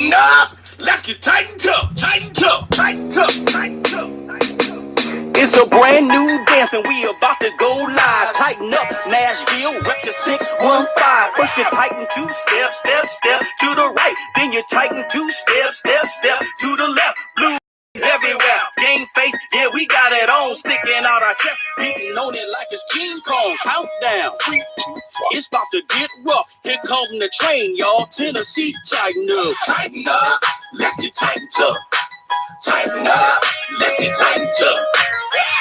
Tighten up. Let's get tightened up. Tightened up. Tightened up. Tightened up. Tightened up. It's a brand new dance and we about to go live. Tighten up, Nashville, rep the 615. First you tighten 2 steps, step to the right. Then you tighten 2 steps, step to the left. Blue everywhere, game face, yeah, we got it on. Sticking out our chest, beating on it like it's King Kong. Countdown, 3, 2, 1. It's about to get rough. Here come the train, y'all. Tennessee, tighten up. Tighten up, let's get tightened up. Tighten up, let's get tightened up.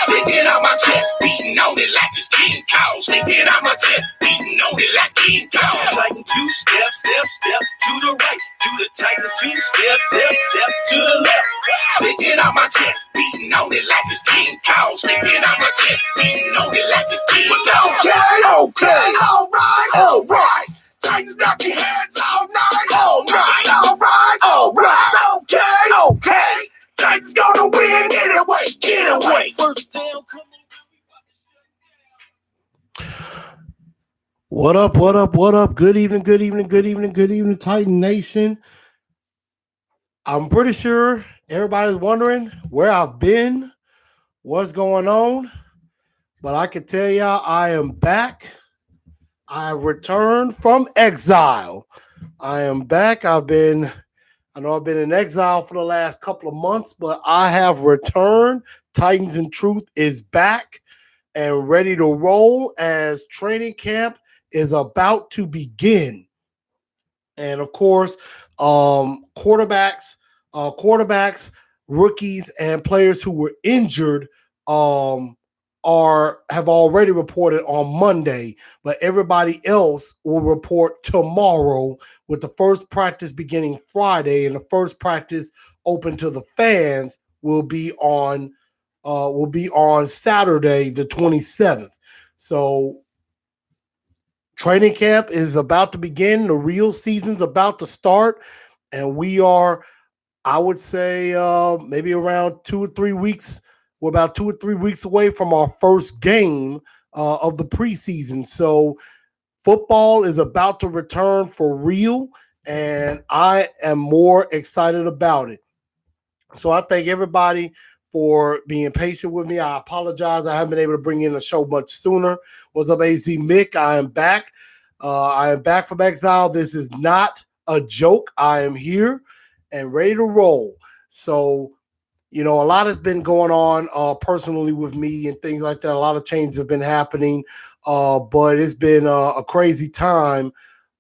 Sticking out my chest, beating on it like it's King Kong. Sticking out my chest, beating on it like King Kong. Tighten 2 steps, step to the right. Do the tighten 2 steps, step to the left. Sticking out my chest, beating on it like it's King Kong. Sticking out my chest, beating on it like it's King Kong. Okay, alright. Titans knock your heads all night. Alright. Okay. Titans gonna win. Get away. First down. What up? Good evening, Titan Nation. I'm pretty sure everybody's wondering where I've been, what's going on, but I can tell y'all I am back. I have returned from exile. I am back. I know I've been in exile for the last couple of months, but I have returned. Titans in Truth is back and ready to roll as training camp is about to begin. And of course, quarterbacks, rookies, and players who were injured have already reported on Monday, but everybody else will report tomorrow, with the first practice beginning Friday, and the first practice open to the fans will be on Saturday, the 27th. So training camp is about to begin. The real season's about to start, and we are, I would say, maybe around 2 or 3 weeks. We're about 2 or 3 weeks away from our first game of the preseason. So football is about to return for real, and I am more excited about it. So I thank everybody for being patient with me. I apologize. I haven't been able to bring in a show much sooner. What's up, AZ Mick? I am back. I am back from exile. This is not a joke. I am here and ready to roll. So, a lot has been going on personally with me and things like that. A lot of changes have been happening, but it's been a crazy time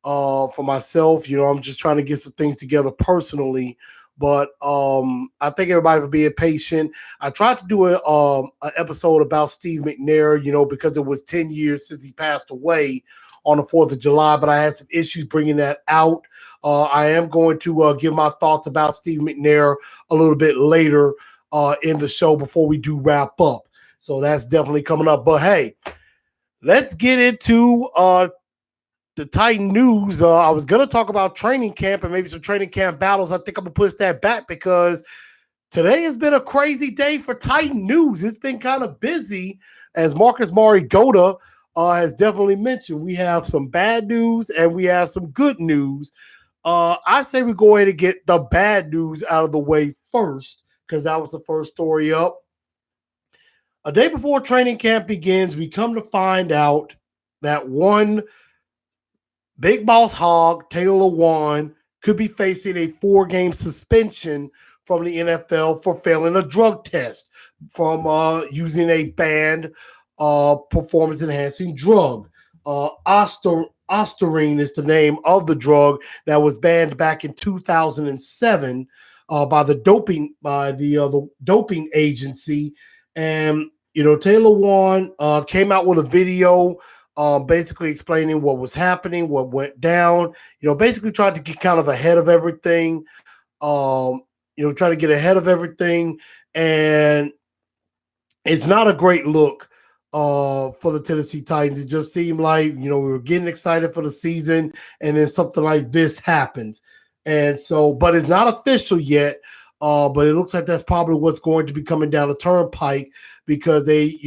for myself. I'm just trying to get some things together personally. But I thank everybody for being patient. I tried to do an episode about Stve McNair, because it was 10 years since he passed away on the 4th of July, but I had some issues bringing that out. I am going to give my thoughts about Stve McNair a little bit later in the show before we do wrap up. So that's definitely coming up. But hey, let's get into the Titan news. I was going to talk about training camp and maybe some training camp battles. I think I'm going to push that back because today has been a crazy day for Titan news. It's been kind of busy, as Marcus Mariota has definitely mentioned. We have some bad news and we have some good news. I say we go ahead and get the bad news out of the way first, because that was the first story up. A day before training camp begins, we come to find out that one Big Boss Hog, Taylor Lewan, could be facing a 4-game suspension from the NFL for failing a drug test from using a banned performance-enhancing drug. Ostarine is the name of the drug that was banned back in 2007 by the doping agency. And Taylor Lewan came out with a video basically explaining what was happening, what went down. Basically tried to get kind of ahead of everything. Try to get ahead of everything, and it's not a great look for the Tennessee Titans. It just seemed like, we were getting excited for the season, and then something like this happens. And so, but it's not official yet, but it looks like that's probably what's going to be coming down the turnpike, because they,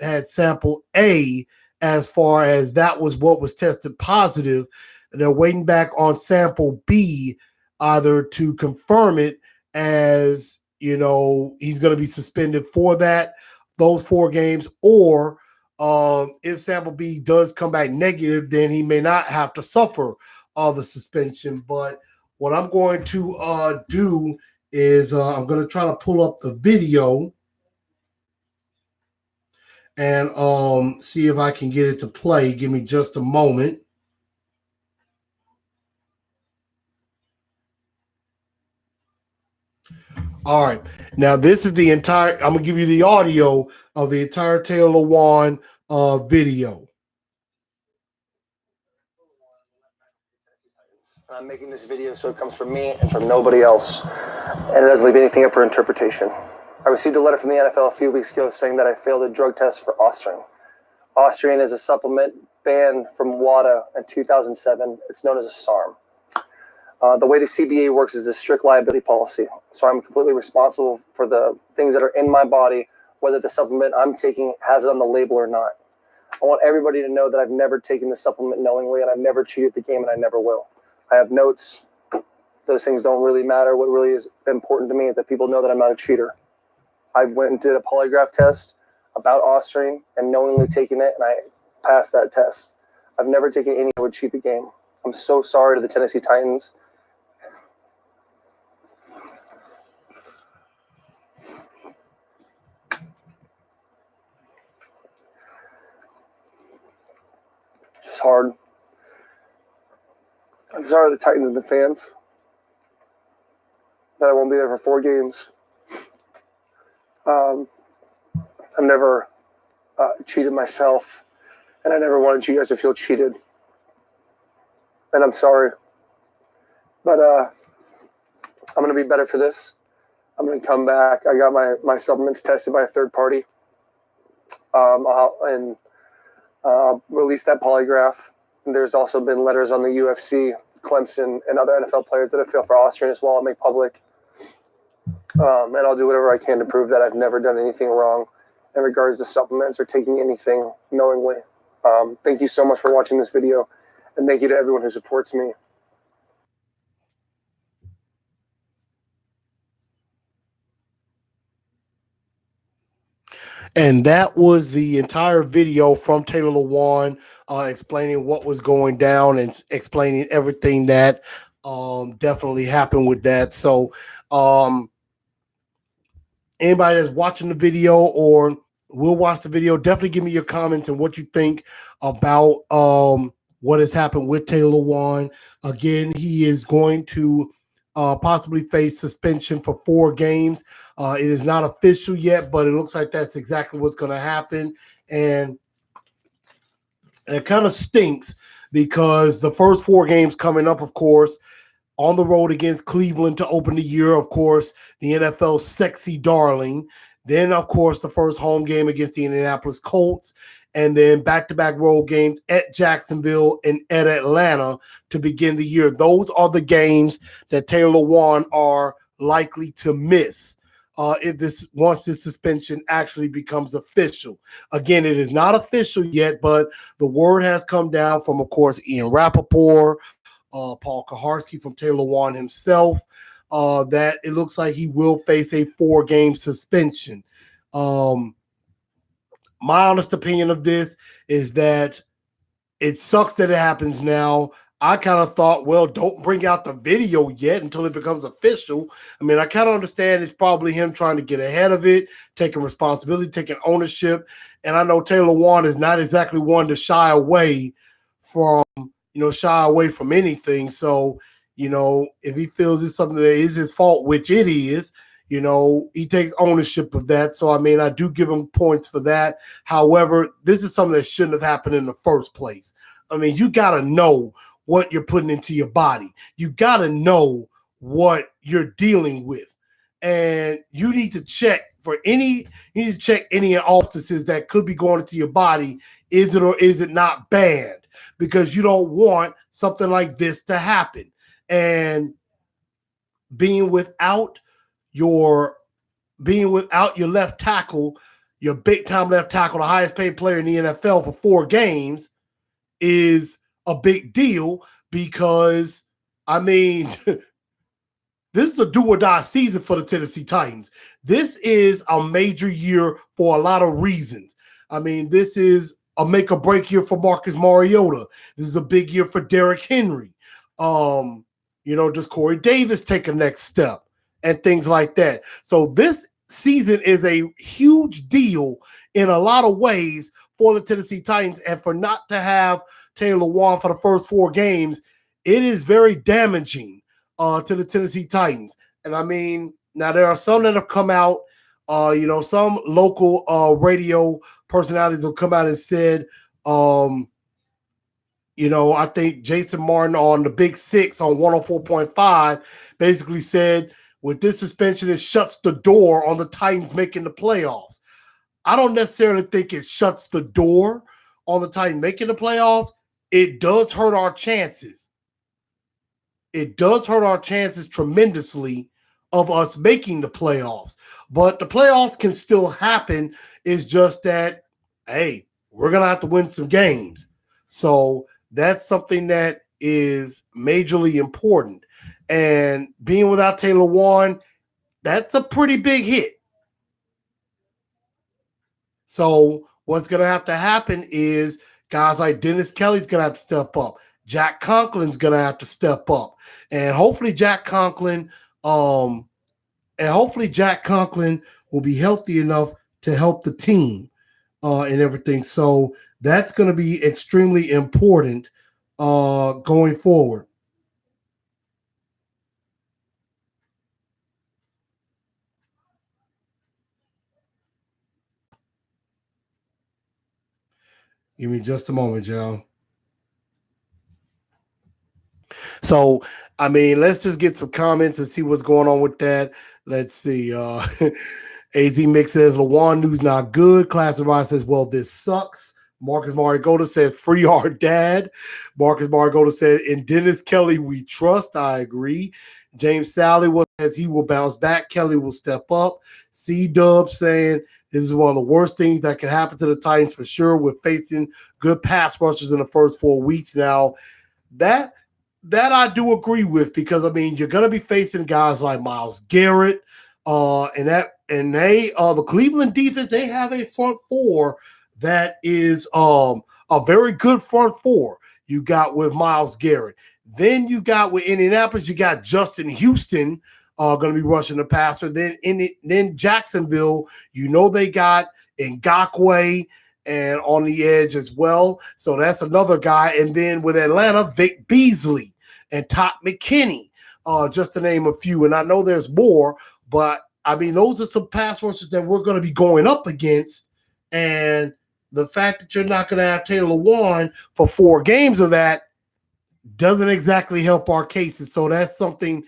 had sample A as far as that was what was tested positive. And they're waiting back on sample B either to confirm it as, he's going to be suspended for those 4 games, or if Sample B does come back negative, then he may not have to suffer the suspension. But what I'm going to do is I'm going to try to pull up the video and see if I can get it to play. Give me just a moment. All right. Now, this is the entire, I'm going to give you the audio of the entire Taylor Lewan video. I'm making this video so it comes from me and from nobody else, and it doesn't leave anything up for interpretation. I received a letter from the NFL a few weeks ago saying that I failed a drug test for Osterine. Osterine is a supplement banned from WADA in 2007. It's known as a SARM. The way the CBA works is a strict liability policy, so I'm completely responsible for the things that are in my body, whether the supplement I'm taking has it on the label or not. I want everybody to know that I've never taken the supplement knowingly, and I've never cheated the game, and I never will. I have notes. Those things don't really matter. What really is important to me is that people know that I'm not a cheater. I went and did a polygraph test about Osterine and knowingly taken it, and I passed that test. I've never taken any that would cheat the game. I'm so sorry to the Tennessee Titans. It's hard. I'm sorry to the Titans and the fans that I won't be there for 4 games. I've never cheated myself, and I never wanted you guys to feel cheated. And I'm sorry. But I'm going to be better for this. I'm going to come back. I got my supplements tested by a third party. I'll release that polygraph. And there's also been letters on the UFC, Clemson, and other NFL players that have failed for Osterine as well. I'll make public. And I'll do whatever I can to prove that I've never done anything wrong in regards to supplements or taking anything knowingly. Thank you so much for watching this video, and thank you to everyone who supports me. And that was the entire video from Taylor Lewan explaining what was going down and explaining everything that definitely happened with that. So anybody that's watching the video or will watch the video, definitely give me your comments and what you think about what has happened with Taylor Lewan. Again, he is going to possibly face suspension for 4 games. It is not official yet, but it looks like that's exactly what's going to happen. And it kind of stinks because the first 4 games coming up, of course, on the road against Cleveland to open the year, of course, the NFL's sexy darling. Then, of course, the first home game against the Indianapolis Colts, and then back-to-back road games at Jacksonville and at Atlanta to begin the year. Those are the games that Taylor Lewan are likely to miss once this suspension actually becomes official. Again, it is not official yet, but the word has come down from, of course, Ian Rappaport, Paul Kaharski from Taylor Lewan himself, that it looks like he will face a 4-game suspension. My honest opinion of this is that it sucks that it happens now. I kind of thought, well, don't bring out the video yet until it becomes official. I mean, I kind of understand it's probably him trying to get ahead of it, taking responsibility, taking ownership. And I know Taylor Lewan is not exactly one to shy away from anything. So, if he feels it's something that is his fault, which it is, he takes ownership of that. So, I mean, I do give him points for that. However, this is something that shouldn't have happened in the first place. I mean, you got to know what you're putting into your body. You got to know what you're dealing with. And you need to check any substances that could be going into your body. Is it or is it not banned? Because you don't want something like this to happen. And being without your left tackle, your big time left tackle, the highest paid player in the NFL for 4 games is a big deal because, I mean, this is a do or die season for the Tennessee Titans. This is a major year for a lot of reasons. I mean, this is a make or break year for Marcus Mariota. This is a big year for Derrick Henry. Does Corey Davis take a next step and things like that? So this season is a huge deal in a lot of ways for the Tennessee Titans, and for not to have Taylor Lewan for the first 4 games, it is very damaging to the Tennessee Titans. And I mean, now there are some that have come out, some local radio personalities have come out and said, I think Jason Martin on the Big Six on 104.5 basically said, with this suspension, it shuts the door on the Titans making the playoffs. I don't necessarily think it shuts the door on the Titans making the playoffs. It does hurt our chances. It does hurt our chances tremendously of us making the playoffs. But the playoffs can still happen. It's just that, hey, we're going to have to win some games. So that's something that is majorly important. And being without Taylor Lewan, that's a pretty big hit. So what's going to have to happen is guys like Dennis Kelly's going to have to step up. Jack Conklin's going to have to step up. And hopefully Jack Conklin will be healthy enough to help the team and everything. So that's going to be extremely important going forward. Give me just a moment, y'all. So, I mean, let's just get some comments and see what's going on with that. Let's see. AZ Mix says, Lewan news not good. Classified says, well, this sucks. Marcus Mariota says, free our dad. Marcus Mariota said, in Dennis Kelly, we trust. I agree. James Sally says he will bounce back. Kelly will step up. C-Dub saying, this is one of the worst things that can happen to the Titans for sure. We're facing good pass rushers in the first 4 weeks. Now, that I do agree with, because I mean you're gonna be facing guys like Myles Garrett, the Cleveland defense, they have a front 4 that is a very good front 4. You got with Myles Garrett. Then you got with Indianapolis, you got Justin Houston going to be rushing the passer. Then Jacksonville, they got Ngakoue and on the edge as well. So that's another guy. And then with Atlanta, Vic Beasley and Todd McKinney, just to name a few. And I know there's more, but I mean, those are some pass rushers that we're going to be going up against. And the fact that you're not going to have Taylor Lewan for 4 games of that doesn't exactly help our cases. So that's something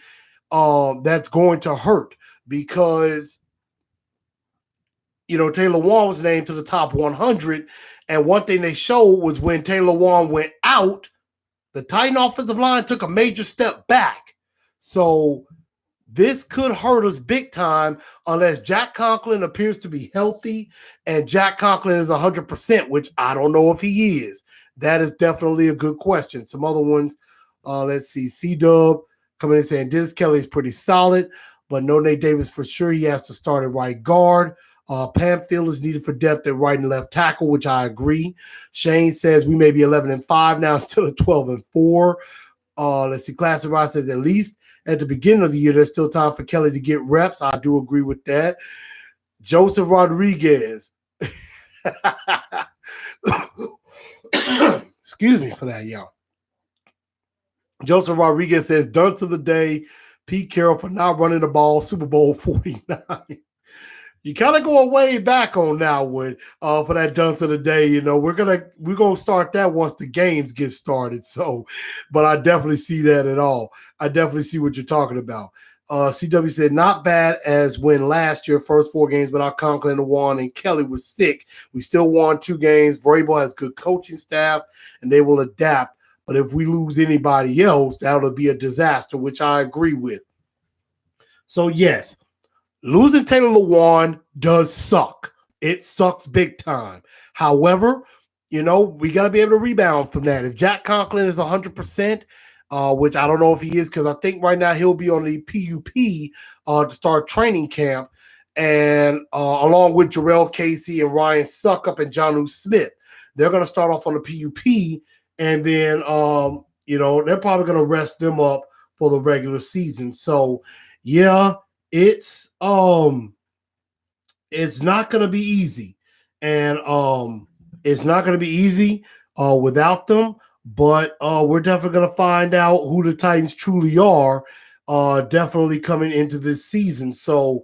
that's going to hurt, because Taylor Lewan was named to the top 100, and one thing they showed was when Taylor Lewan went out, the Titan offensive line took a major step back. So this could hurt us big time unless Jack Conklin appears to be healthy, and Jack Conklin is 100%, which I don't know if he is. That is definitely a good question. Some other ones, let's see, C-Dub coming in saying Dennis Kelly is pretty solid, but no Nate Davis for sure. He has to start at right guard. Pamphile is needed for depth at right and left tackle, which I agree. Shane says we may be 11-5 now instead of 12-4. Let's see. Classified says at least at the beginning of the year, there's still time for Kelly to get reps. I do agree with that. Joseph Rodriguez. Excuse me for that, y'all. Joseph Rodriguez says, done to the day. Pete Carroll for not running the ball. Super Bowl 49. You kind of going way back on that one for that dunk of the day. We're gonna start that once the games get started. So, but I definitely see that at all. I definitely see what you're talking about. CW said not bad as when last year first 4 games without Conklin won and Kelly was sick. We still won 2 games. Vrabel has good coaching staff and they will adapt. But if we lose anybody else, that'll be a disaster, which I agree with. So yes. Losing Taylor Lewan does suck. It sucks big time. However, we got to be able to rebound from that. If Jack Conklin is 100%, which I don't know if he is because I think right now he'll be on the PUP to start training camp, and along with Jarrell Casey and Ryan Suckup and Jonnu Smith, they're going to start off on the PUP, and then they're probably going to rest them up for the regular season. So yeah, it's not going to be easy, and it's not going to be easy without them. But we're definitely going to find out who the Titans truly are. Definitely coming into this season. So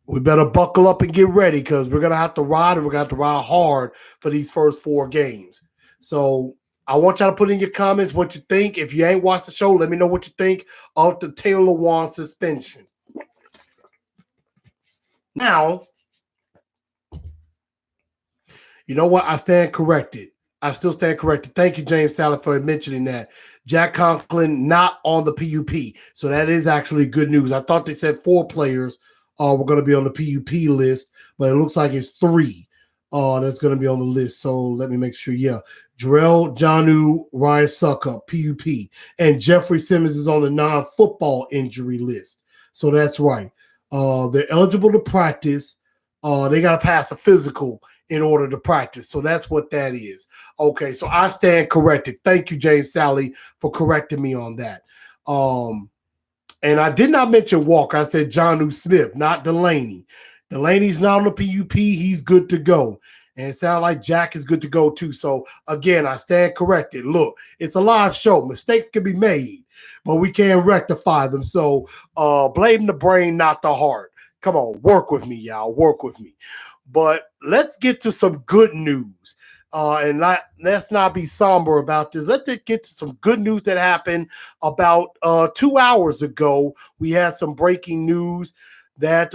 we better buckle up and get ready because we're going to have to ride, and we're going to have to ride hard for these first 4 games. So I want y'all to put in your comments what you think. If you ain't watched the show, let me know what you think of the Taylor Lewan suspension. Now, you know what? I stand corrected. I still stand corrected. Thank you, James Salad, for mentioning that. Jack Conklin not on the PUP. So that is actually good news. I thought they said 4 players were going to be on the PUP list, but it looks like it's 3 that's going to be on the list. So let me make sure. Yeah. Jarrell, Jonnu, Ryan Suckup, PUP. And Jeffrey Simmons is on the non-football injury list. So that's right. They're eligible to practice. They got to pass a physical in order to practice. So that's what that is. Okay, so I stand corrected. Thank you, James Sally, for correcting me on that. And I did not mention Walker. I said Jonnu Smith, not Delaney. Delaney's not on the PUP. He's good to go. And it sounds like Jack is good to go too. So again, I stand corrected. Look, it's a live show. Mistakes can be made, but we can rectify them. So blame the brain, not the heart. Come on, work with me, y'all. Work with me. But let's get to some good news. Let's not be somber about this. Let's get to some good news that happened about 2 hours ago. We had some breaking news that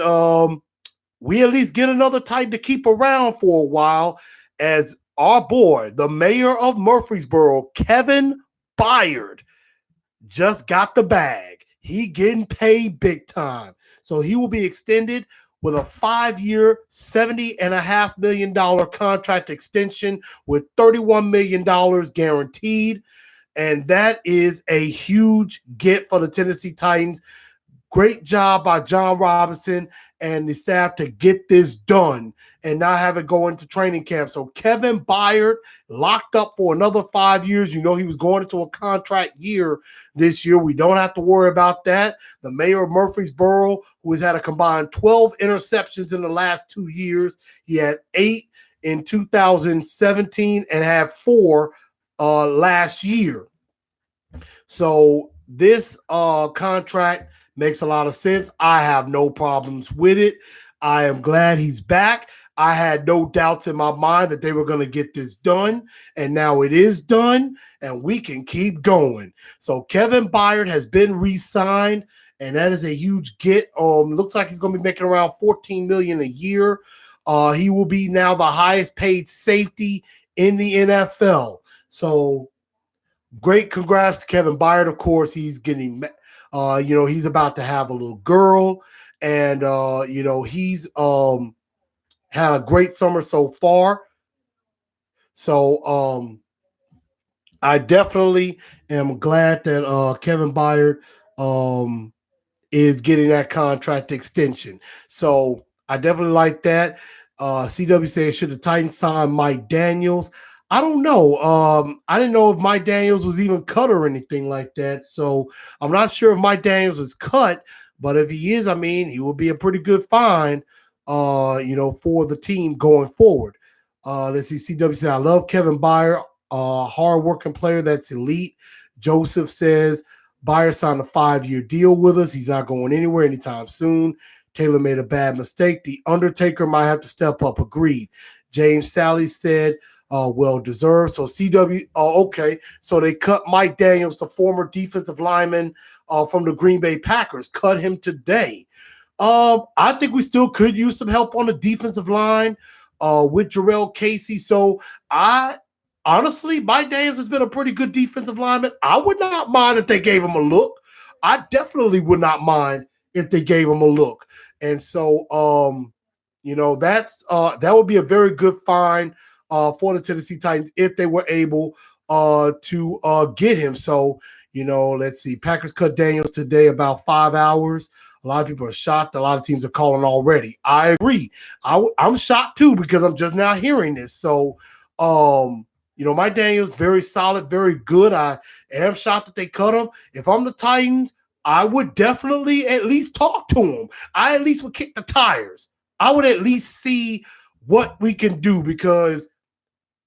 we at least get another Titan to keep around for a while, as our boy, the mayor of Murfreesboro, Kevin Byard, just got the bag. He getting paid big time. So he will be extended with a 5-year, $70.5 million contract extension with $31 million guaranteed. And that is a huge get for the Tennessee Titans. Great job by John Robinson and the staff to get this done and not have it go into training camp. So Kevin Byard locked up for another 5 years. You know, he was going into a contract year this year. We don't have to worry about that. The mayor of Murfreesboro, who has had a combined 12 interceptions in the last 2 years. He had 8 in 2017 and had 4 last year. So this contract makes a lot of sense. I have no problems with it. I am glad he's back. I had no doubts in my mind that they were going to get this done, and now it is done, and we can keep going. So Kevin Byard has been re-signed, and that is a huge get. Looks like he's going to be making around $14 million a year. He will be now the highest paid safety in the NFL. So great congrats to Kevin Byard. Of course, he's getting he's about to have a little girl, and he's had a great summer so far. So I definitely am glad that Kevin Byard is getting that contract extension. So I definitely like that. CW says, should the Titans sign Mike Daniels? I don't know. I didn't know if Mike Daniels was even cut or anything like that. So I'm not sure if Mike Daniels is cut, but if he is, I mean, he will be a pretty good find, for the team going forward. Let's see. CW said, I love Kevin Byard, hardworking player that's elite. Joseph says, Byard signed a 5-year deal with us. He's not going anywhere anytime soon. Taylor made a bad mistake. The Undertaker might have to step up. Agreed. James Sally said, well deserved. So CW, okay. So they cut Mike Daniels, the former defensive lineman from the Green Bay Packers. Cut him today. I think we still could use some help on the defensive line with Jarrell Casey. So honestly, Mike Daniels has been a pretty good defensive lineman. I would not mind if they gave him a look. I definitely would not mind if they gave him a look. And so, that would be a very good find for the Tennessee Titans if they were able to get him. So, let's see. Packers cut Daniels today about 5 hours. A lot of people are shocked. A lot of teams are calling already. I agree. I'm shocked too because I'm just now hearing this. So, Mike Daniels, very solid, very good. I am shocked that they cut him. If I'm the Titans, I would definitely at least talk to him. I at least would kick the tires. I would at least see what we can do because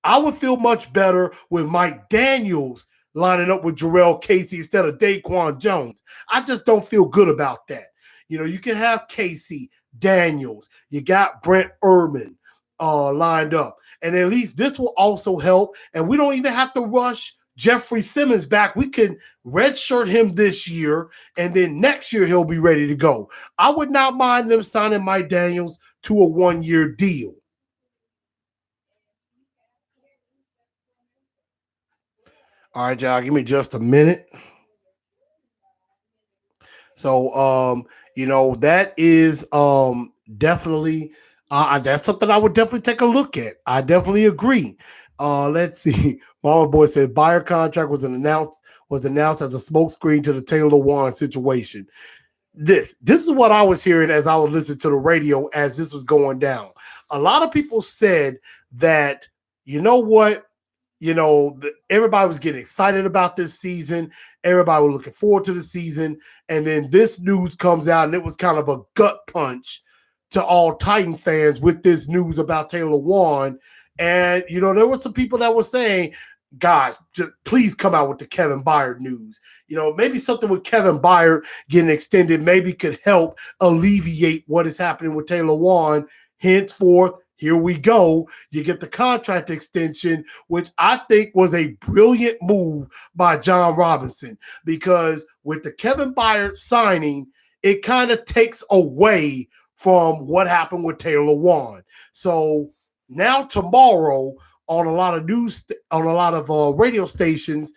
I would feel much better with Mike Daniels lining up with Jarrell Casey instead of Daquan Jones. I just don't feel good about that. You can have Casey, Daniels. You got Brent Urban lined up. And at least this will also help. And we don't even have to rush Jeffrey Simmons back. We can redshirt him this year, and then next year he'll be ready to go. I would not mind them signing Mike Daniels to a 1-year deal. All right, y'all, give me just a minute. So, that is definitely that's something I would definitely take a look at. I definitely agree. Let's see. Mama Boy said buyer contract was announced as a smokescreen to the Taylor Lewan situation. This is what I was hearing as I was listening to the radio as this was going down. A lot of people said that, you know what? Everybody was getting excited about this season. Everybody was looking forward to the season. And then this news comes out, and it was kind of a gut punch to all Titan fans with this news about Taylor Lewan. And, there were some people that were saying, guys, just please come out with the Kevin Byard news. Maybe something with Kevin Byard getting extended maybe could help alleviate what is happening with Taylor Lewan. Henceforth, here we go. You get the contract extension, which I think was a brilliant move by John Robinson, because with the Kevin Byard signing, it kind of takes away from what happened with Taylor Lewan. So now tomorrow on a lot of radio stations,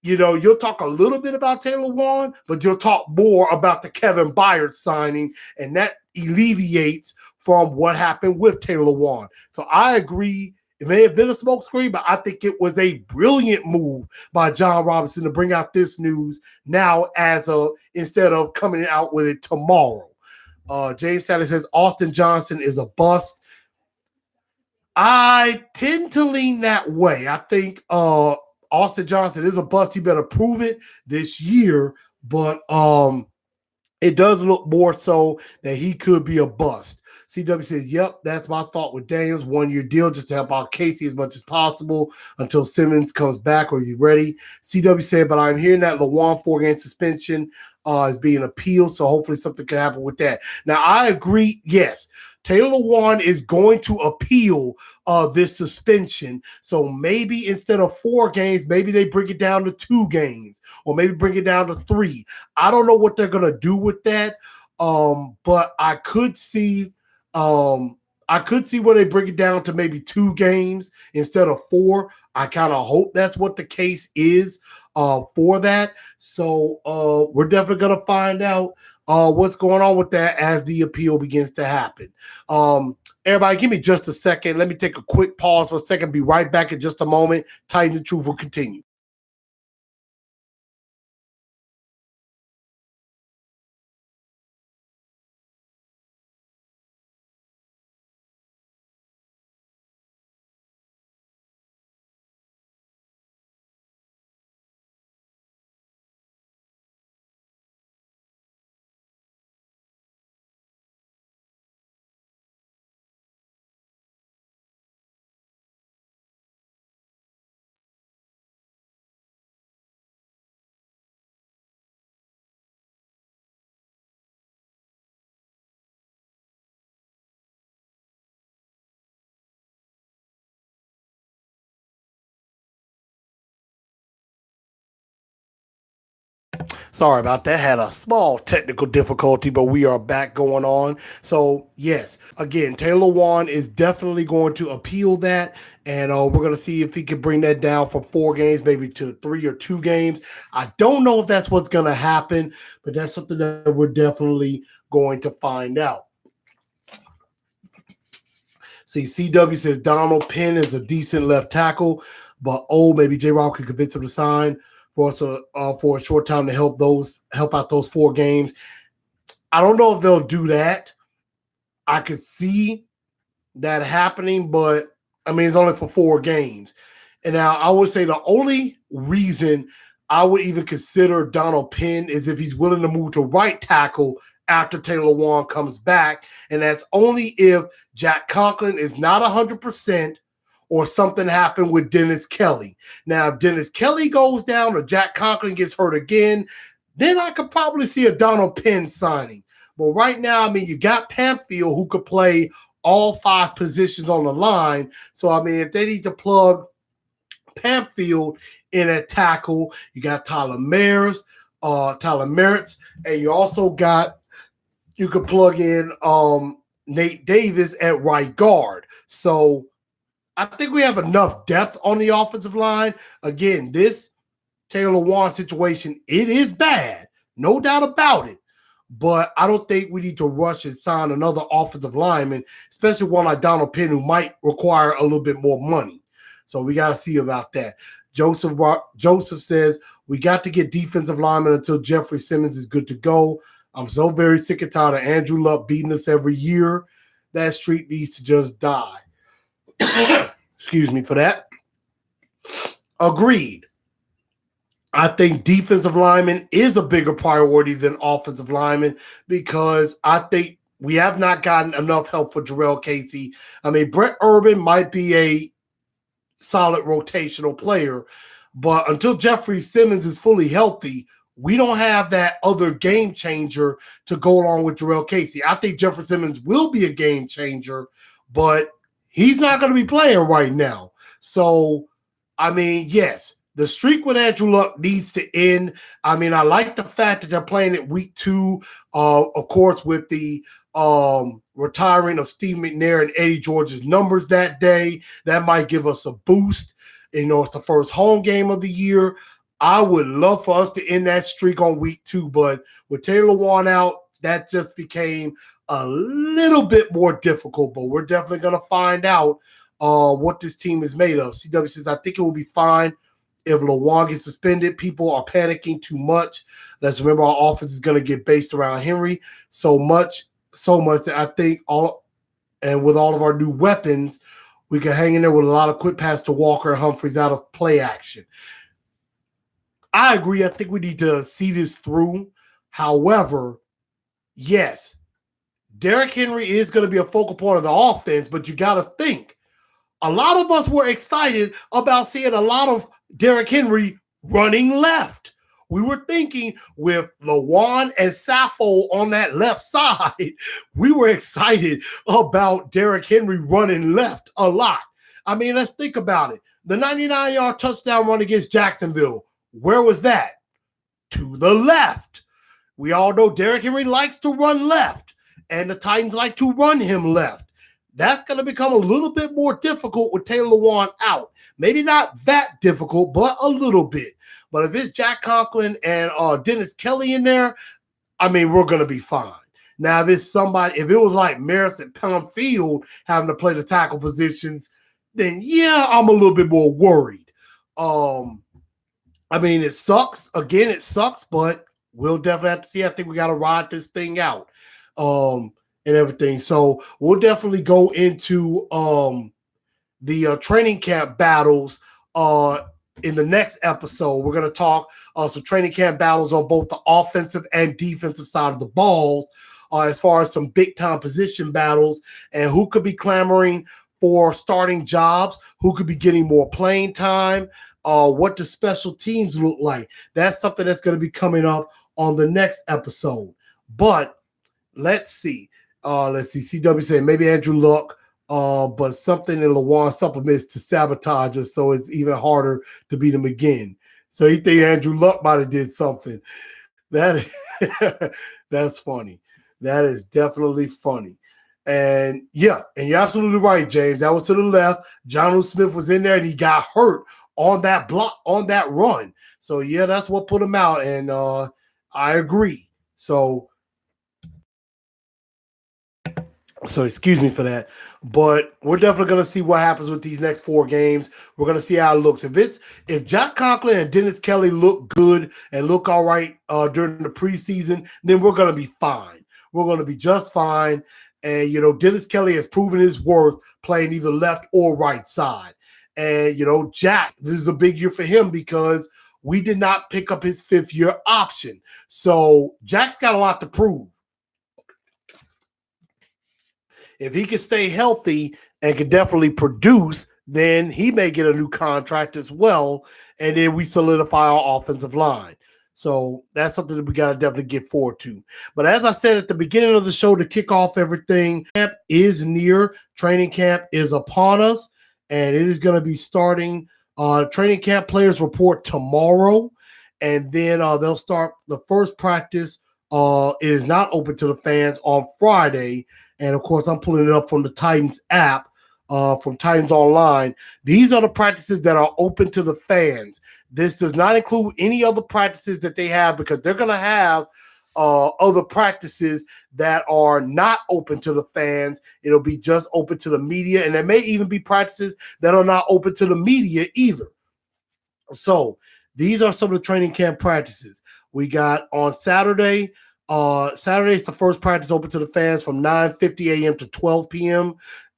you'll talk a little bit about Taylor Lewan, but you'll talk more about the Kevin Byard signing, and that alleviates from what happened with Taylor Lewan. So I agree. It may have been a smokescreen, but I think it was a brilliant move by John Robinson to bring out this news now instead of coming out with it tomorrow. James Sally says Austin Johnson is a bust. I tend to lean that way. I think Austin Johnson is a bust. He better prove it this year, but it does look more so that he could be a bust. CW says, yep, that's my thought with Daniels. 1-year deal just to help out Casey as much as possible until Simmons comes back or he's ready. CW said, but I'm hearing that Lewan 4-game suspension is being appealed, so hopefully something can happen with that. Now, I agree, yes. Taylor Lewan is going to appeal this suspension. So maybe instead of 4 games, maybe they bring it down to 2 games or maybe bring it down to 3. I don't know what they're going to do with that. But I could see where they bring it down to maybe 2 games instead of 4. I kind of hope that's what the case is for that. So we're definitely going to find out what's going on with that as the appeal begins to happen. Everybody, give me just a second. Let me take a quick pause for a second. Be right back in just a moment. Titans and Truth will continue. Sorry about that. Had a small technical difficulty, but we are back going on. So, yes, again, Taylor Lewan is definitely going to appeal that, and we're going to see if he can bring that down from 4 games, maybe to 3 or 2 games. I don't know if that's what's going to happen, but that's something that we're definitely going to find out. See, CW says Donald Penn is a decent left tackle. But maybe J-Rob could convince him to sign for us for a short time to help out those 4 games. I don't know if they'll do that. I could see that happening, but I mean, it's only for 4 games. And now I would say the only reason I would even consider Donald Penn is if he's willing to move to right tackle after Taylor Lewan comes back. And that's only if Jack Conklin is not 100% or something happened with Dennis Kelly. Now, if Dennis Kelly goes down or Jack Conklin gets hurt again, then I could probably see a Donald Penn signing. But right now, I mean, you got Pamfield who could play all 5 positions on the line. So, I mean, if they need to plug Pamfield in at tackle, you got Tyler Mertz, and you also you could plug in Nate Davis at right guard. So I think we have enough depth on the offensive line. Again, this Taylor Lewan situation, it is bad, no doubt about it. But I don't think we need to rush and sign another offensive lineman, especially one like Donald Penn, who might require a little bit more money. So we got to see about that. Joseph says, we got to get defensive linemen until Jeffrey Simmons is good to go. I'm so very sick and tired of Andrew Luck beating us every year. That streak needs to just die. Excuse me for that. Agreed. I think defensive lineman is a bigger priority than offensive lineman because I think we have not gotten enough help for Jarrell Casey. I mean, Brett Urban might be a solid rotational player, but until Jeffrey Simmons is fully healthy, we don't have that other game changer to go along with Jarrell Casey. I think Jeffrey Simmons will be a game changer, but he's not going to be playing right now. So, I mean, yes, the streak with Andrew Luck needs to end. I mean, I like the fact that they're playing it week 2, of course, with the retiring of Stve McNair and Eddie George's numbers that day. That might give us a boost. You know, it's the first home game of the year. I would love for us to end that streak on week 2, but with Taylor Lewan out, that just became a little bit more difficult, but we're definitely going to find out what this team is made of. CW says, I think it will be fine if Lewan gets suspended. People are panicking too much. Let's remember our offense is going to get based around Henry so much that I think with all of our new weapons, we can hang in there with a lot of quick pass to Walker and Humphreys out of play action. I agree. I think we need to see this through. However, yes, Derrick Henry is going to be a focal point of the offense, but you got to think. A lot of us were excited about seeing a lot of Derrick Henry running left. We were thinking with Lewan and Saffold on that left side, we were excited about Derrick Henry running left a lot. I mean, let's think about it. The 99-yard touchdown run against Jacksonville, where was that? To the left. We all know Derrick Henry likes to run left, and the Titans like to run him left. That's going to become a little bit more difficult with Taylor Lewan out. Maybe not that difficult, but a little bit. But if it's Jack Conklin and Dennis Kelly in there, I mean, we're going to be fine. Now, if it was like Mertz and Pamfield having to play the tackle position, then yeah, I'm a little bit more worried. I mean, it sucks. Again, it sucks, but we'll definitely have to see. I think we got to ride this thing out. And everything. So we'll definitely go into the training camp battles in the next episode. We're going to talk some training camp battles on both the offensive and defensive side of the ball, as far as some big-time position battles and who could be clamoring for starting jobs, who could be getting more playing time, what do special teams look like. That's something that's going to be coming up on the next episode. But let's see. CW saying maybe Andrew Luck, but something in Lewan supplements to sabotage us, so it's even harder to beat him again. So you think Andrew Luck might have did something. That's funny. That is definitely funny. And yeah, and you're absolutely right, James. That was to the left. Jonnu Smith was in there and he got hurt on that block, on that run. So yeah, that's what put him out. And I agree. So So excuse me for that, but we're definitely going to see what happens with these next 4 games. We're going to see how it looks. If Jack Conklin and Dennis Kelly look good and look all right during the preseason, then we're going to be fine. We're going to be just fine. And Dennis Kelly has proven his worth playing either left or right side. And Jack, this is a big year for him because we did not pick up his 5th-year option. So Jack's got a lot to prove. If he can stay healthy and can definitely produce, then he may get a new contract as well. And then we solidify our offensive line. So that's something that we got to definitely get forward to. But as I said at the beginning of the show, to kick off everything, camp is near. Training camp is upon us, and it is going to be starting. Training camp players report tomorrow, and then they'll start the first practice. It is not open to the fans on Friday. And of course, I'm pulling it up from the Titans app, from Titans Online. These are the practices that are open to the fans. This does not include any other practices that they have because they're going to have other practices that are not open to the fans. It'll be just open to the media. And there may even be practices that are not open to the media either. So these are some of the training camp practices. We got on Saturday. Saturday is the first practice open to the fans from 9:50 a.m. to 12 p.m.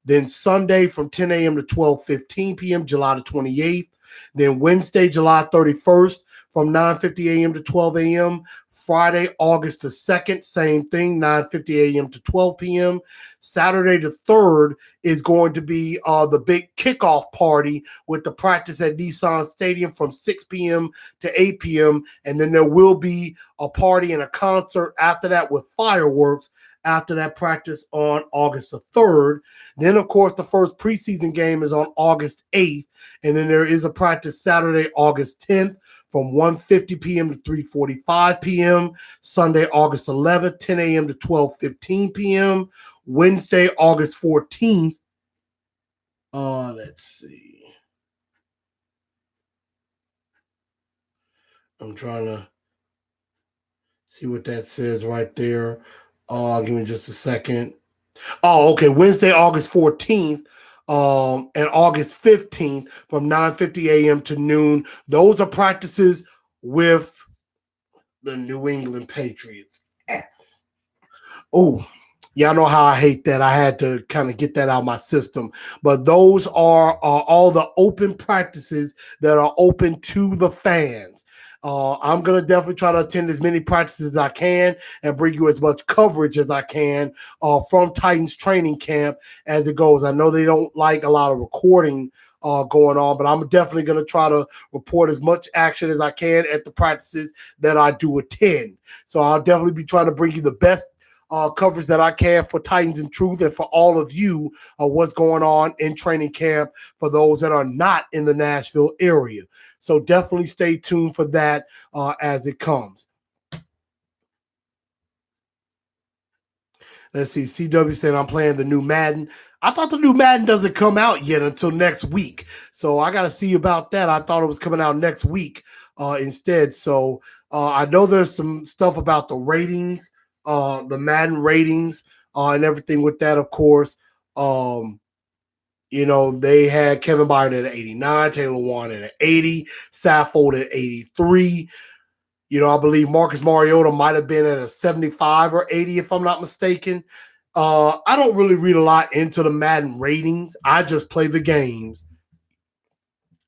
Then Sunday from 10 a.m. to 12:15 p.m., July the 28th. Then Wednesday, July 31st from 9:50 a.m. to 12 a.m. Friday, August the 2nd, same thing, 9:50 a.m. to 12 p.m. Saturday the 3rd is going to be the big kickoff party with the practice at Nissan Stadium from 6 p.m. to 8 p.m. And then there will be a party and a concert after that with fireworks after that practice on August the 3rd. Then, of course, the first preseason game is on August 8th. And then there is a practice Saturday, August 10th from 1:50 p.m. to 3:45 p.m. Sunday, August 11th, 10 a.m. to 12:15 p.m. Wednesday, August 14th. Let's see. I'm trying to see what that says right there. Give me just a second. Oh, okay. Wednesday, August 14th, and August 15th from 9:50 a.m. to noon. Those are practices with the New England Patriots. Oh, y'all know how I hate that. I had to kind of get that out of my system. But those are all the open practices that are open to the fans. I'm going to definitely try to attend as many practices as I can and bring you as much coverage as I can from Titans training camp as it goes. I know they don't like a lot of recording going on, but I'm definitely going to try to report as much action as I can at the practices that I do attend. So I'll definitely be trying to bring you the best coverage that I can for Titans in Truth and for all of you what's going on in training camp for those that are not in the Nashville area. So definitely stay tuned for that as it comes. Let's see. CW said, I'm playing the new Madden. I thought the new Madden doesn't come out yet until next week. So I got to see about that. I thought it was coming out next week instead. So I know there's some stuff about the ratings, the Madden ratings and everything with that, of course. They had Kevin Byard at 89, Taylor Lewan at 80, Saffold at 83. I believe Marcus Mariota might have been at a 75 or 80, if I'm not mistaken. I don't really read a lot into the Madden ratings. I just play the games.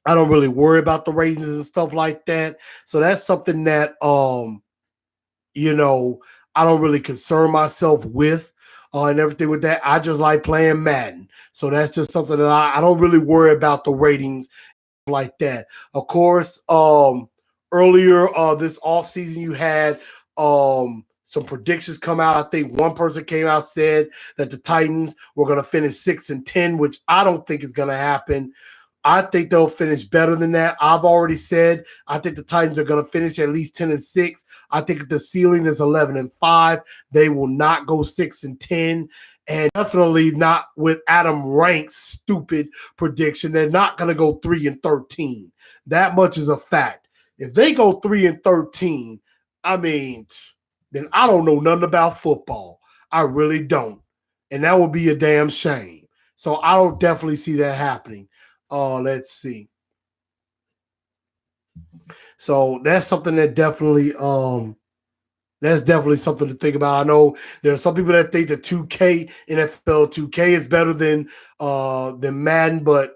I don't really worry about the ratings and stuff like that. So that's something that, I don't really concern myself with and everything with that. I just like playing Madden. So that's just something that I don't really worry about the ratings like that. Of course, earlier this offseason, you had some predictions come out. I think one person came out said that the Titans were going to finish 6-10, which I don't think is going to happen. I think they'll finish better than that. I've already said I think the Titans are going to finish at least 10-6. I think the ceiling is 11-5. They will not go 6-10. And definitely not with Adam Rank's stupid prediction. They're not going to go 3-13. That much is a fact. If they go 3-13, then I don't know nothing about football. I really don't. and that would be a damn shame. So I don't definitely see that happening. Let's see. So that's something that definitely that's definitely something to think about. I know there are some people that think that 2K NFL 2K is better than Madden, but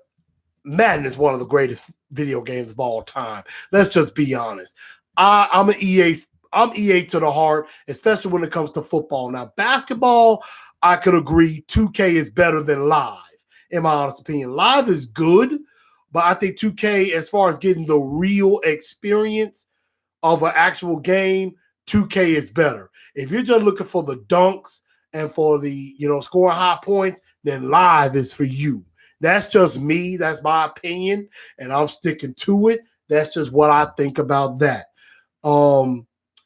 Madden is one of the greatest video games of all time. Let's just be honest. I'm an EA. I'm EA to the heart, especially when it comes to football. Now, basketball, I could agree 2K is better than Live, in my honest opinion. Live is good, but I think 2K, as far as getting the real experience of an actual game, 2K is better. If you're just looking for the dunks and for the, scoring high points, then Live is for you. That's just me. That's my opinion, and I'm sticking to it. That's just what I think about that.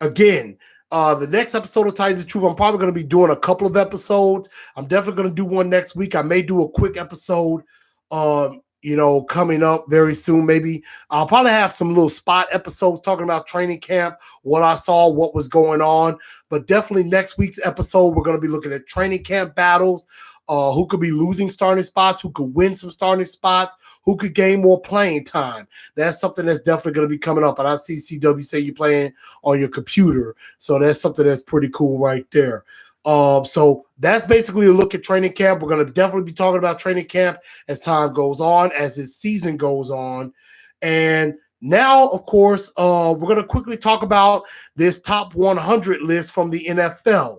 Again, the next episode of Titans of Truth, I'm probably going to be doing a couple of episodes. I'm definitely going to do one next week. I may do a quick episode, coming up very soon. Maybe I'll probably have some little spot episodes talking about training camp, what I saw, what was going on. But definitely next week's episode, we're going to be looking at training camp battles. Who could be losing starting spots, who could win some starting spots, who could gain more playing time. That's something that's definitely going to be coming up. And I see CW say you're playing on your computer. So that's something that's pretty cool right there. So that's basically a look at training camp. We're going to definitely be talking about training camp as time goes on, as this season goes on. And now, of course, we're going to quickly talk about this top 100 list from the NFL.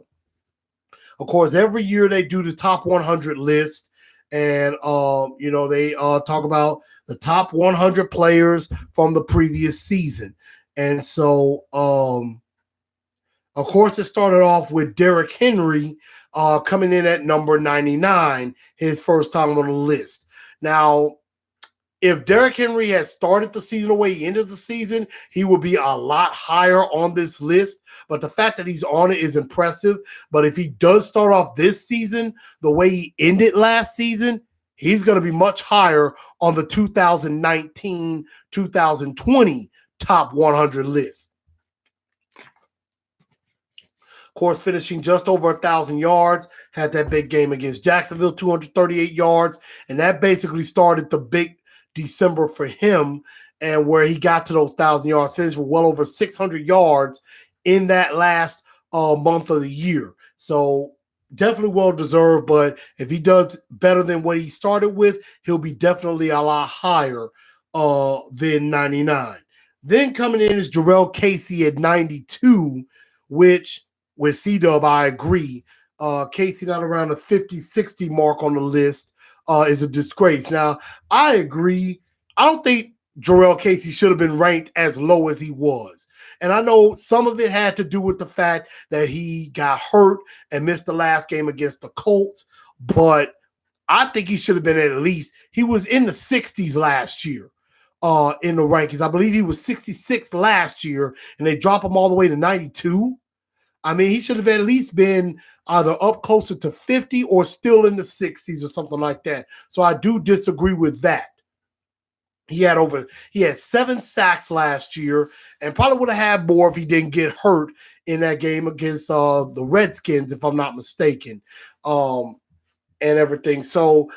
Of course, every year they do the top 100 list, and they talk about the top 100 players from the previous season. And so, of course, it started off with Derrick Henry coming in at number 99, his first time on the list. Now, if Derrick Henry had started the season the way he ended the season, he would be a lot higher on this list. But the fact that he's on it is impressive. But if he does start off this season the way he ended last season, he's going to be much higher on the 2019-2020 top 100 list. Of course, finishing just over 1,000 yards, had that big game against Jacksonville, 238 yards. And that basically started the big December for him, and where he got to those 1,000 yards, finished with well over 600 yards in that last month of the year. So definitely well deserved. But if he does better than what he started with, he'll be definitely a lot higher than 99. Then coming in is Jurrell Casey at 92, which with C-Dub, I agree. Casey not around the 50-60 mark on the list. Is a disgrace. Now, I agree. I don't think Jurrell Casey should have been ranked as low as he was. And I know some of it had to do with the fact that he got hurt and missed the last game against the Colts. But I think he should have been at least, he was in the 60s last year in the rankings. I believe he was 66 last year, and they dropped him all the way to 92. I mean, he should have at least been either up closer to 50 or still in the 60s or something like that. So I do disagree with that. He had 7 sacks last year, and probably would have had more if he didn't get hurt in that game against the Redskins, if I'm not mistaken, and everything. So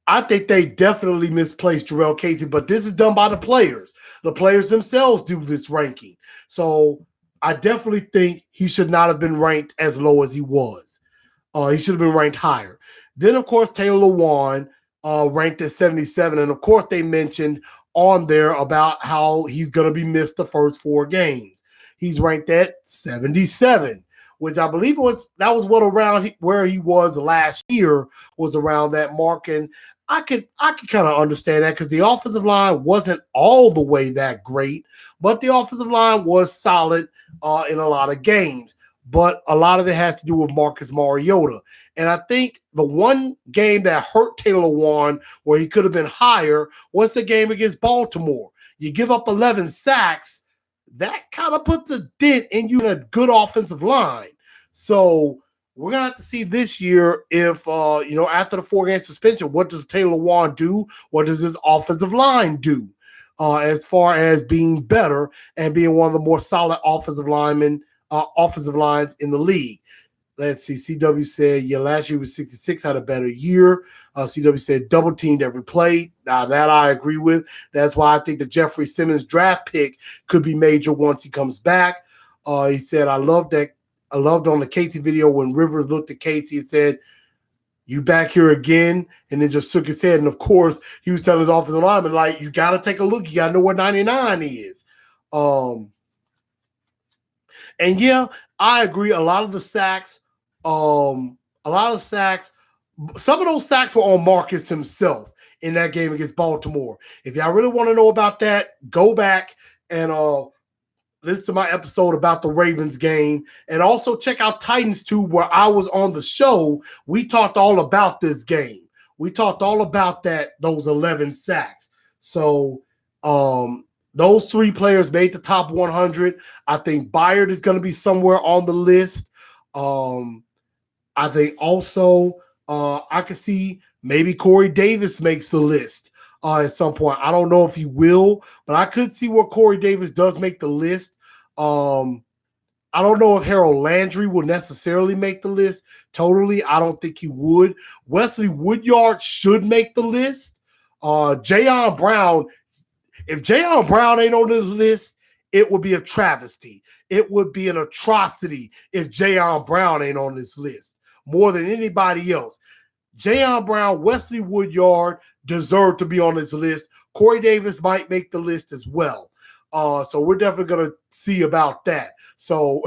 I think they definitely misplaced Jurrell Casey, but this is done by the players. The players themselves do this ranking. So I definitely think he should not have been ranked as low as he was. He should have been ranked higher. Then, of course, Taylor Lewan ranked at 77. And, of course, they mentioned on there about how he's going to be missed the first 4 games. He's ranked at 77, which I believe that was what around where he was last year, was around that mark. And I could kind of understand that because the offensive line wasn't all the way that great, but the offensive line was solid in a lot of games. But a lot of it has to do with Marcus Mariota. And I think the one game that hurt Taylor Lewan, where he could have been higher, was the game against Baltimore. You give up 11 sacks, that kind of puts a dent in you in a good offensive line. So we're going to have to see this year if, after the 4-game suspension, what does Taylor Lewan do? What does his offensive line do as far as being better and being one of the more solid offensive lines in the league? Let's see. CW said, yeah, last year was 66, had a better year. CW said double teamed every play. Now that I agree with. That's why I think the Jeffrey Simmons draft pick could be major once he comes back. He said, I loved on the Casey video when Rivers looked at Casey and said, you back here again, and then just shook his head. And of course, he was telling his offensive lineman, like, you got to take a look. You got to know what 99 is. And yeah, I agree. A lot of the sacks, some of those sacks were on Marcus himself in that game against Baltimore. If y'all really want to know about that, go back and listen to my episode about the Ravens game, and also check out Titans 2, where I was on the show. We talked all about this game. We talked all about those 11 sacks. So those three players made the top 100. I think Byard is going to be somewhere on the list. I think also I could see maybe Corey Davis makes the list at some point. I don't know if he will, but I could see where Corey Davis does make the list. I don't know if Harold Landry will necessarily make the list totally. I don't think he would. Wesley Woodyard should make the list. Jayon Brown, if Jayon Brown ain't on this list, it would be a travesty. It would be an atrocity if Jayon Brown ain't on this list more than anybody else. Jayon Brown, Wesley Woodyard deserve to be on this list. Corey Davis might make the list as well. So we're definitely going to see about that. So,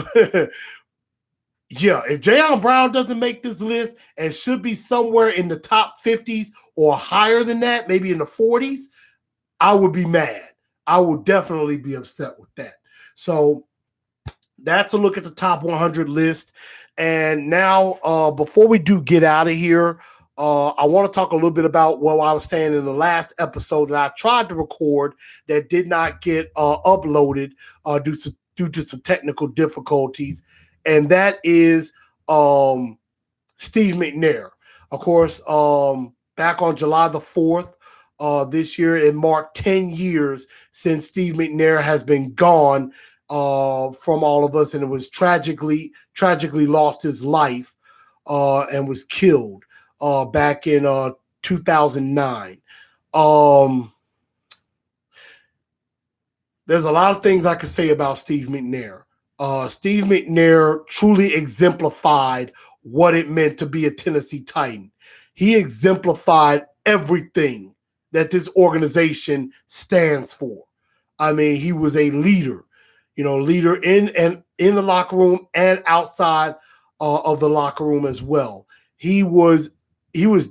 yeah, if Jayon Brown doesn't make this list and should be somewhere in the top 50s or higher than that, maybe in the 40s, I would be mad. I would definitely be upset with that. So that's a look at the top 100 list. And now, before we do get out of here, I want to talk a little bit about what I was saying in the last episode that I tried to record that did not get uploaded due to some technical difficulties. And that is Stve McNair. Of course, back on July the 4th this year, it marked 10 years since Stve McNair has been gone from all of us, and it was tragically lost his life and was killed back in 2009. There's a lot of things I could say about Stve McNair. Stve McNair truly exemplified what it meant to be a Tennessee Titan. He exemplified everything that this organization stands for. I mean, he was a leader, leader in the locker room and outside of the locker room as well. He was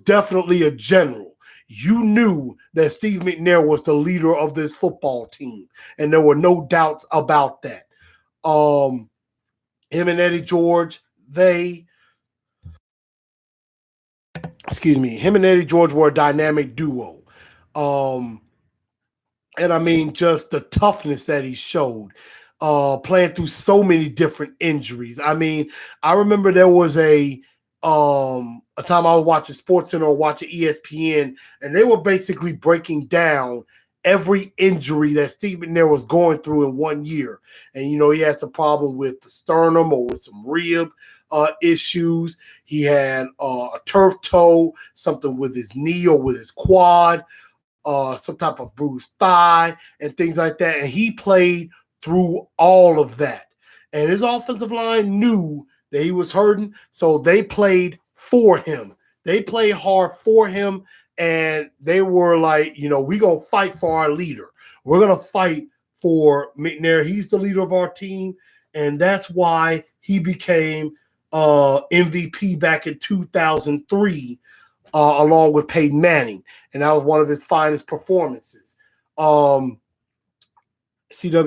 definitely a general. You knew that Stve McNair was the leader of this football team, and there were no doubts about that. Him and Eddie George, him and Eddie George were a dynamic duo. And I mean, just the toughness that he showed, playing through so many different injuries. I mean, I remember there was a time I was watching SportsCenter or watching ESPN, and they were basically breaking down every injury that Stve McNair was going through in 1 year. And, he had some problem with the sternum or with some rib issues. He had a turf toe, something with his knee or with his quad, some type of bruised thigh and things like that. And he played through all of that. And his offensive line knew that he was hurting, so they played for him. They played hard for him, and they were like, we're going to fight for our leader. We're going to fight for McNair. He's the leader of our team, and that's why he became MVP back in 2003, along with Peyton Manning, and that was one of his finest performances. CW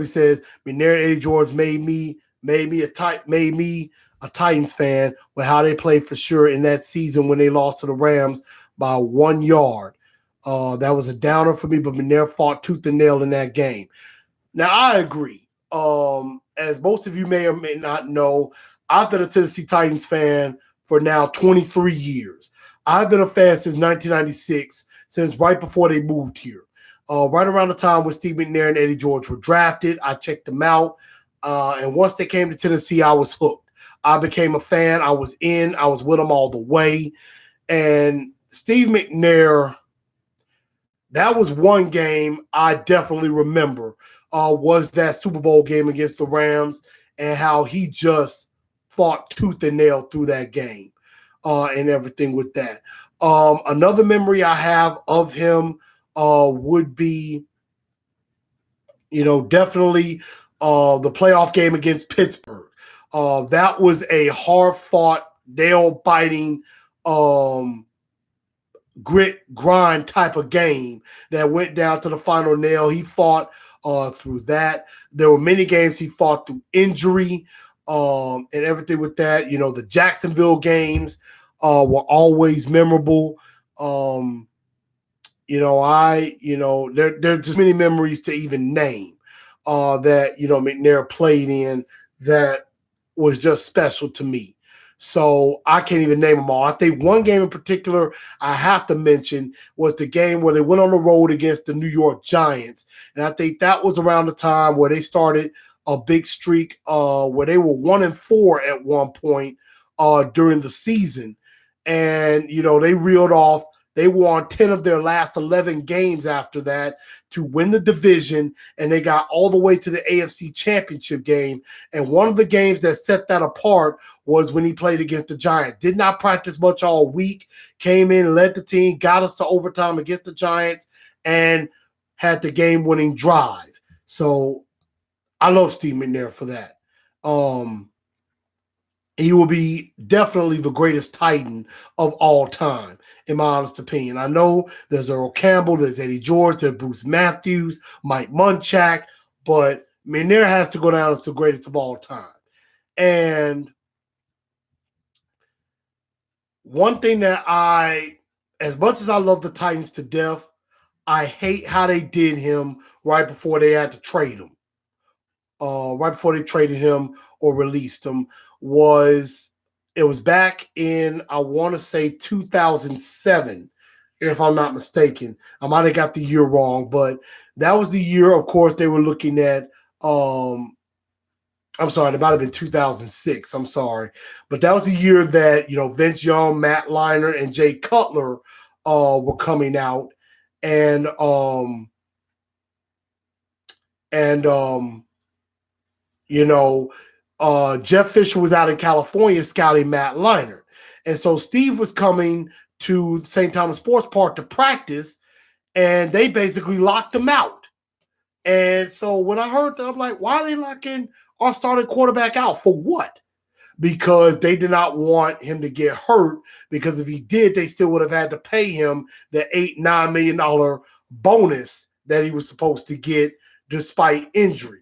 says, McNair and Eddie George made me a Titans fan with how they played for sure in that season when they lost to the Rams by 1 yard. That was a downer for me, but McNair fought tooth and nail in that game. Now, I agree. As most of you may or may not know, I've been a Tennessee Titans fan for now 23 years. I've been a fan since 1996, since right before they moved here. Right around the time when Steve McNair and Eddie George were drafted, I checked them out. And once they came to Tennessee, I was hooked. I became a fan. I was with him all the way. And Steve McNair, that was one game I definitely remember, was that Super Bowl game against the Rams and how he just fought tooth and nail through that game and everything with that. Another memory I have of him would be, definitely the playoff game against Pittsburgh. That was a hard-fought, nail-biting, grit, grind type of game that went down to the final nail. He fought through that. There were many games he fought through injury and everything with that. The Jacksonville games were always memorable. There's just many memories to even name that, McNair played in that was just special to me. So I can't even name them all. I think one game in particular I have to mention was the game where they went on the road against the New York Giants. And I think that was around the time where they started a big streak where they were 1-4 at one point during the season. And, they reeled off. They won 10 of their last 11 games after that to win the division, and they got all the way to the AFC Championship game. And one of the games that set that apart was when he played against the Giants. Did not practice much all week, came in, led the team, got us to overtime against the Giants, and had the game-winning drive. So I love Steve McNair for that. He will be definitely the greatest Titan of all time, in my honest opinion. I know there's Earl Campbell, there's Eddie George, there's Bruce Matthews, Mike Munchak, but McNair has to go down as the greatest of all time. And one thing that as much as I love the Titans to death, I hate how they did him right before they had to trade him. Right before they traded him or released him, was back in, I want to say 2007, if I'm not mistaken. I might have got the year wrong, but that was the year, of course, they were looking at, I'm sorry, it might have been 2006, I'm sorry. But that was the year that, Vince Young, Matt Leinart, and Jay Cutler were coming out. And Jeff Fisher was out in California scouting Matt Leinart. And so Steve was coming to St. Thomas Sports Park to practice, and they basically locked him out. And so when I heard that, I'm like, why are they locking our starting quarterback out? For what? Because they did not want him to get hurt, because if he did, they still would have had to pay him the $8-9 million bonus that he was supposed to get despite injury.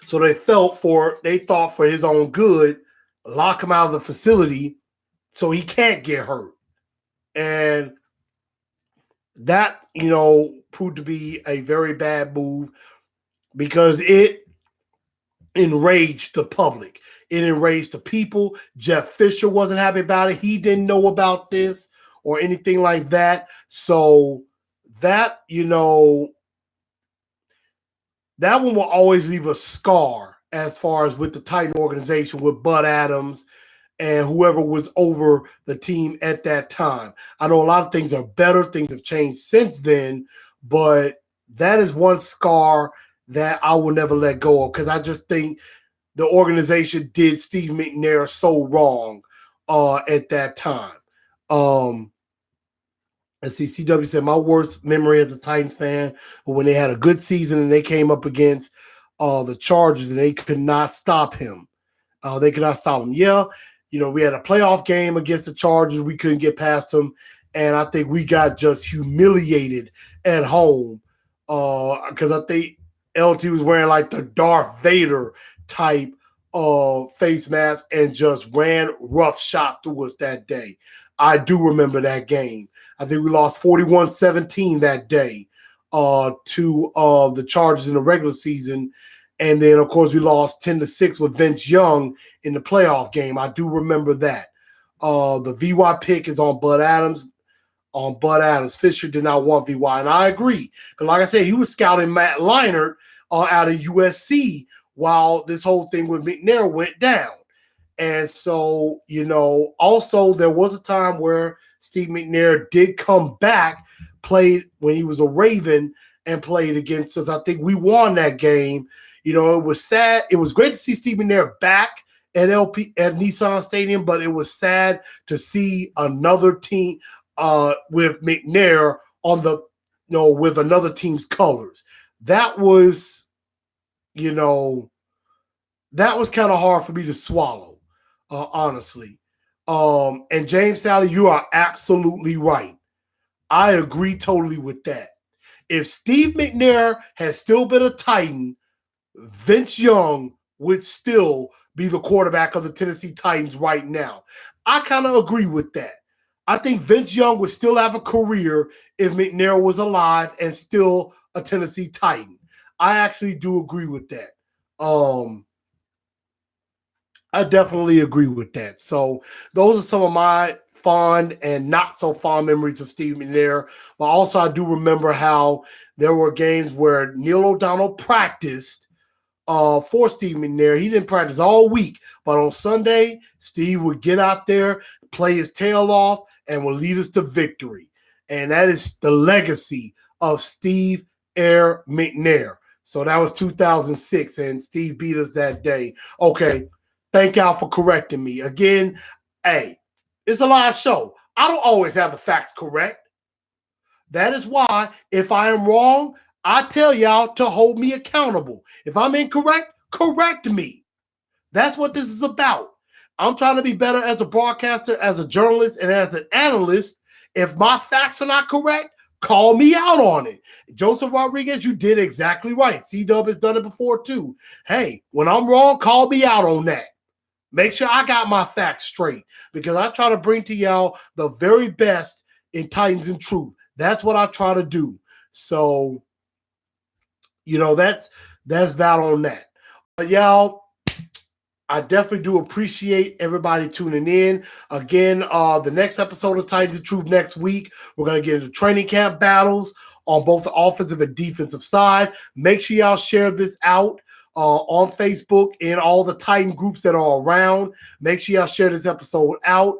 So they thought for his own good, lock him out of the facility so he can't get hurt. And that, proved to be a very bad move because it enraged the public. It enraged the people. Jeff Fisher wasn't happy about it. He didn't know about this or anything like that. So that, that one will always leave a scar as far as with the Titan organization, with Bud Adams and whoever was over the team at that time. I know a lot of things are better. Things have changed since then, but that is one scar that I will never let go of, because I just think the organization did Steve McNair so wrong at that time. Let's see, CW said, my worst memory as a Titans fan was when they had a good season and they came up against the Chargers and they could not stop him. They could not stop him. Yeah, we had a playoff game against the Chargers. We couldn't get past them. And I think we got just humiliated at home because I think LT was wearing like the Darth Vader type face mask and just ran roughshod through us that day. I do remember that game. I think we lost 41-17 that day to the Chargers in the regular season. And then, of course, we lost 10-6 with Vince Young in the playoff game. I do remember that. The VY pick is on Bud Adams. Fisher did not want VY, and I agree. Because like I said, he was scouting Matt Leinart out of USC while this whole thing with McNair went down. And so, also there was a time where Steve McNair did come back, played when he was a Raven and played against us. I think we won that game. It was sad. It was great to see Steve McNair back at Nissan Stadium, but it was sad to see another team with McNair on the with another team's colors. That was, that was kind of hard for me to swallow, honestly. And James Sally, you are absolutely right. I agree totally with that. If Steve McNair had still been a Titan, Vince Young would still be the quarterback of the Tennessee Titans right now. I kind of agree with that. I think Vince Young would still have a career if McNair was alive and still a Tennessee Titan. I actually do agree with that. I definitely agree with that. So those are some of my fond and not so fond memories of Steve McNair. But also I do remember how there were games where Neil O'Donnell practiced for Steve McNair. He didn't practice all week, but on Sunday, Steve would get out there, play his tail off, and will lead us to victory. And that is the legacy of Steve Air McNair. So that was 2006, and Steve beat us that day. Okay, thank y'all for correcting me. Again, hey, it's a live show. I don't always have the facts correct. That is why, if I am wrong, I tell y'all to hold me accountable. If I'm incorrect, correct me. That's what this is about. I'm trying to be better as a broadcaster, as a journalist, and as an analyst. If my facts are not correct, call me out on it. Joseph Rodriguez, you did exactly right. C-Dub has done it before too. Hey, when I'm wrong, call me out on that. Make sure I got my facts straight, because I try to bring to y'all the very best in Titans and Truth. That's what I try to do. So, that's that on that. But y'all, I definitely do appreciate everybody tuning in. Again, the next episode of Titans and Truth next week, we're going to get into training camp battles on both the offensive and defensive side. Make sure y'all share this out on Facebook and all the Titan groups that are around. Make sure y'all share this episode out.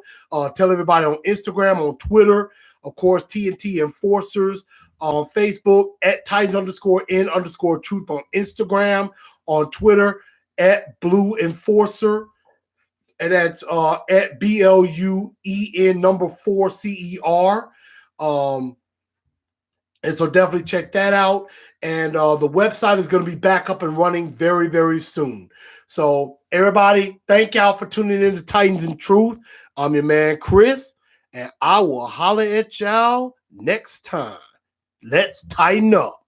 Tell everybody on Instagram, on Twitter, of course, TNT Enforcers on Facebook, at Titans_N_Truth on Instagram, on Twitter, at Blue Enforcer, and that's at BLUEN4CER. And so definitely check that out. And the website is going to be back up and running very, very soon. So everybody, thank y'all for tuning in to Titans and Truth. I'm your man, Chris, and I will holler at y'all next time. Let's tighten up.